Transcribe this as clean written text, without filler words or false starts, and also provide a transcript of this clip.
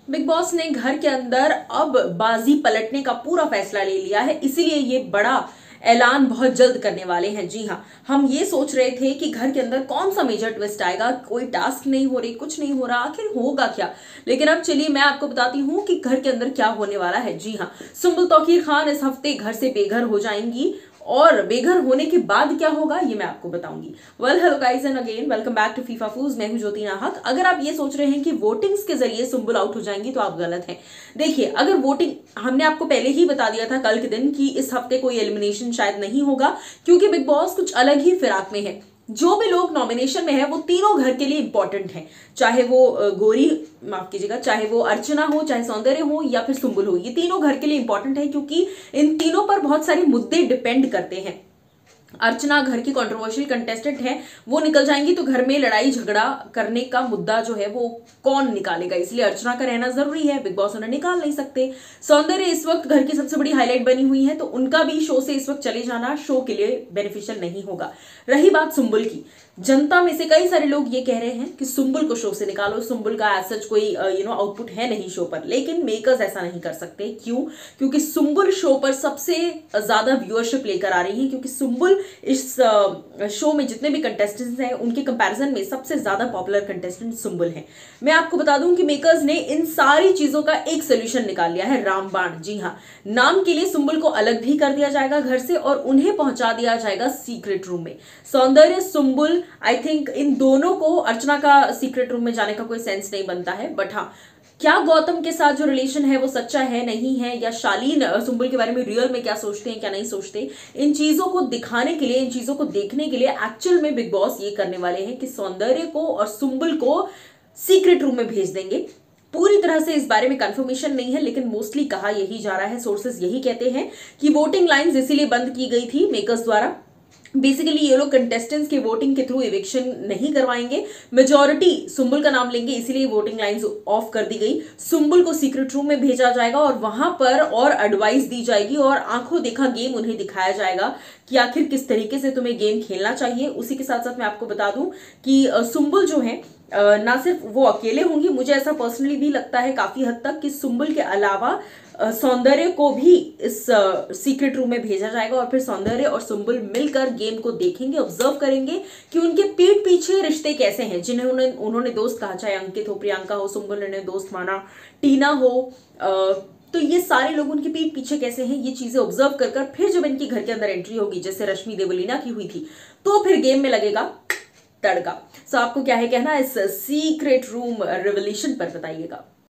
Big boss ने घर के अंदर अब बाजी पलटने का पूरा फैसला ले लिया है, इसीलिए ये बड़ा ऐलान बहुत जल्द करने वाले हैं। जी हाँ, हम ये सोच रहे थे कि घर के अंदर कौन सा मेजर ट्विस्ट आएगा, कोई टास्क नहीं हो रही, कुछ नहीं हो रहा, आखिर होगा क्या। लेकिन अब चलिए मैं आपको बताती हूँ कि घर के अंदर क्या होने वाला है। जी हाँ, सुम्बुल तौकीर खान इस हफ्ते घर से बेघर हो जाएंगी और बेघर होने के बाद क्या होगा ये मैं आपको बताऊंगी। Well hello guys and again welcome back to FIFA फूज। मैं हूं ज्योति नाहक। अगर आप ये सोच रहे हैं कि वोटिंग्स के जरिए सुम्बुल आउट हो जाएंगी तो आप गलत हैं। देखिए, अगर वोटिंग, हमने आपको पहले ही बता दिया था कल के दिन कि इस हफ्ते कोई एलिमिनेशन शायद नहीं होगा, क्योंकि बिग बॉस कुछ अलग ही फिराक में है। जो भी लोग नॉमिनेशन में है वो तीनों घर के लिए इंपॉर्टेंट हैं, चाहे वो गौरी, माफ कीजिएगा, चाहे वो अर्चना हो, चाहे सौंदर्य हो या फिर सुम्बुल हो, ये तीनों घर के लिए इंपॉर्टेंट है क्योंकि इन तीनों पर बहुत सारे मुद्दे डिपेंड करते हैं। अर्चना घर की कंट्रोवर्शियल कंटेस्टेंट है, वो निकल जाएंगी तो घर में लड़ाई झगड़ा करने का मुद्दा जो है वो कौन निकालेगा, इसलिए अर्चना का रहना जरूरी है। बिग बॉस उन्हें निकाल नहीं सकते। सौंदर्य इस वक्त घर की सबसे बड़ी हाईलाइट बनी हुई है, तो उनका भी शो से इस वक्त चले जाना शो के लिए बेनिफिशियल नहीं होगा। रही बात सुम्बुल की, जनता में से कई सारे लोग ये कह रहे हैं कि सुम्बुल को शो से निकालो, सुम्बुल का एज सच कोई आउटपुट है नहीं शो पर, लेकिन मेकर्स ऐसा नहीं कर सकते। क्यों? क्योंकि सुम्बुल शो पर सबसे ज्यादा व्यूअरशिप लेकर आ रही है, क्योंकि सुम्बुल इस शो में जितने भी कंटेस्टेंट्स हैं उनके कंपैरिजन में सबसे ज्यादा पॉपुलर कंटेस्टेंट सुम्बुल हैं। मैं आपको बता दूं कि मेकर्स ने इन सारी चीजों का एक सोल्यूशन निकाल लिया है, रामबाण। जी हाँ, नाम के लिए सुम्बुल को अलग भी कर दिया जाएगा घर से और उन्हें पहुंचा दिया जाएगा सीक्रेट रूम में। सौंदर्य, सुम्बुल, आई थिंक इन दोनों को, अर्चना का सीक्रेट रूम में जाने का कोई सेंस नहीं बनता है, बट हाँ, क्या गौतम के साथ जो रिलेशन है वो सच्चा है नहीं है, या शालीन सुम्बुल के बारे में रियल में क्या सोचते हैं क्या नहीं सोचते, इन चीजों को दिखाने के लिए, इन चीजों को देखने के लिए एक्चुअल में बिग बॉस ये करने वाले हैं कि सौंदर्य को और सुम्बुल को सीक्रेट रूम में भेज देंगे। पूरी तरह से इस बारे में कंफर्मेशन नहीं है, लेकिन मोस्टली कहा यही जा रहा है, सोर्सेस यही कहते हैं कि वोटिंग लाइंस इसीलिए बंद की गई थी मेकर्स द्वारा। बेसिकली ये लोग कंटेस्टेंट्स के वोटिंग के थ्रू इविक्शन नहीं करवाएंगे, मेजॉरिटी सुम्बुल का नाम लेंगे, इसीलिए वोटिंग लाइंस ऑफ कर दी गई। सुम्बुल को सीक्रेट रूम में भेजा जाएगा और वहां पर और एडवाइस दी जाएगी और आंखों देखा गेम उन्हें दिखाया जाएगा कि आखिर किस तरीके से तुम्हें गेम खेलना चाहिए। उसी के साथ साथ मैं आपको बता दूं कि सुम्बुल जो है ना सिर्फ वो अकेले होंगी, मुझे ऐसा पर्सनली भी लगता है काफी हद तक कि सुम्बुल के अलावा सौंदर्य को भी इस सीक्रेट रूम में भेजा जाएगा और फिर सौंदर्य और सुम्बुल मिलकर गेम को देखेंगे, ऑब्जर्व करेंगे कि उनके पीठ पीछे रिश्ते कैसे हैं, जिन्हें उन्होंने दोस्त कहा, चाहे अंकित हो, प्रियंका हो, सुम्बुल ने दोस्त माना, टीना हो, तो ये सारे लोग उनके पीठ पीछे कैसे हैं, ये चीजें ऑब्जर्व कर फिर जब इनकी घर के अंदर एंट्री होगी, जैसे रश्मि देवलीना की हुई थी, तो फिर गेम में लगेगा तड़का। सो आपको क्या है कहना इस सीक्रेट रूम रिवोल्यूशन पर, बताइएगा।